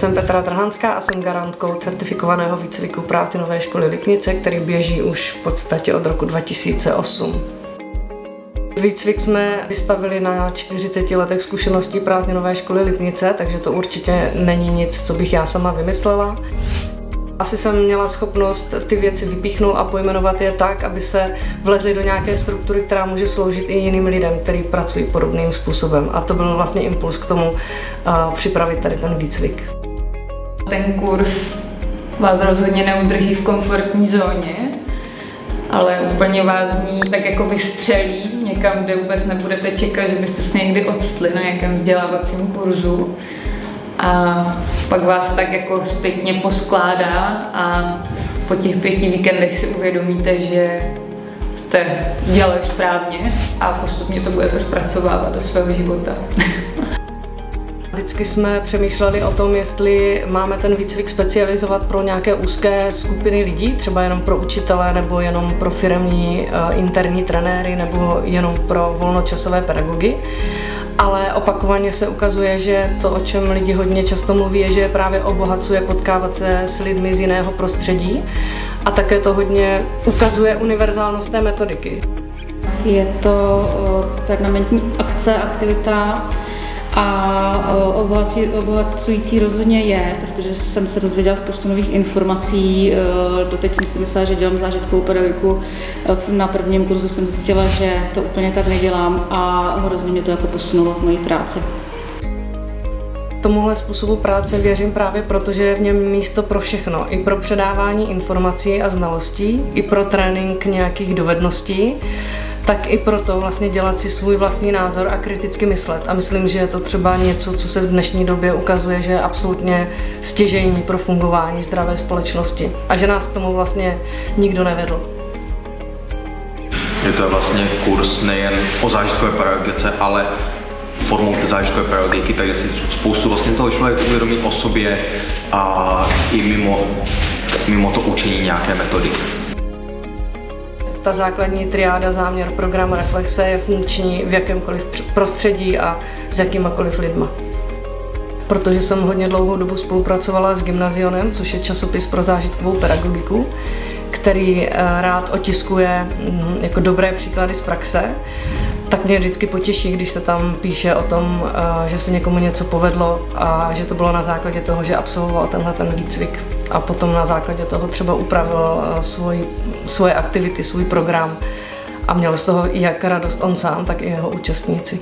Jsem Petra Drhanská a jsem garantkou certifikovaného výcviku Prázdninové školy Lipnice, který běží už v podstatě od roku 2008. Výcvik jsme vystavili na 40 letech zkušeností Prázdninové školy Lipnice, takže to určitě není nic, co bych já sama vymyslela. Asi jsem měla schopnost ty věci vypíchnout a pojmenovat je tak, aby se vlezly do nějaké struktury, která může sloužit i jiným lidem, kteří pracují podobným způsobem. A to byl vlastně impuls k tomu připravit tady ten výcvik. Ten kurz vás rozhodně neudrží v komfortní zóně, ale úplně vás z ní tak jako vystřelí někam, kde vůbec nebudete čekat, že byste se někdy odstli na nějakém vzdělávacím kurzu. A pak vás tak jako zpětně poskládá a po těch 5 víkendech si uvědomíte, že jste dělali správně a postupně to budete zpracovávat do svého života. Vždycky jsme přemýšleli o tom, jestli máme ten výcvik specializovat pro nějaké úzké skupiny lidí, třeba jenom pro učitele, nebo jenom pro firemní interní trenéry, nebo jenom pro volnočasové pedagogy. Ale opakovaně se ukazuje, že to, o čem lidi hodně často mluví, je, že právě obohacuje potkávat se s lidmi z jiného prostředí a také to hodně ukazuje univerzálnost té metodiky. Je to permanentní akce, aktivita a obohacující rozhodně je, protože jsem se dozvěděla spoustu nových informací. Doteď jsem si myslela, že dělám zážitkovou pedagogiku. Na prvním kurzu jsem zjistila, že to úplně tak nedělám a hrozně mě to jako posunulo v mojí práci. Tomuhle způsobu práce věřím právě proto, že je v něm místo pro všechno. I pro předávání informací a znalostí, i pro trénink nějakých dovedností, tak i proto vlastně dělat si svůj vlastní názor a kriticky myslet. A myslím, že je to třeba něco, co se v dnešní době ukazuje, že je absolutně stěžejní pro fungování zdravé společnosti. A že nás k tomu vlastně nikdo nevedl. Je to vlastně kurz nejen o zážitkové pedagogice, ale formou té zážitkové pedagogiky, takže si spoustu vlastně toho člověk uvědomí o sobě a i mimo to učení nějaké metodiky. Ta základní triáda záměr, program, reflexe je funkční v jakémkoliv prostředí a s jakýmakoliv lidma. Protože jsem hodně dlouhou dobu spolupracovala s Gymnazionem, což je časopis pro zážitkovou pedagogiku, který rád otiskuje jako dobré příklady z praxe, tak mě vždycky potěší, když se tam píše o tom, že se někomu něco povedlo a že to bylo na základě toho, že absolvoval ten výcvik a potom na základě toho třeba upravil svoje aktivity, svůj program a měl z toho jak radost on sám, tak i jeho účastníci.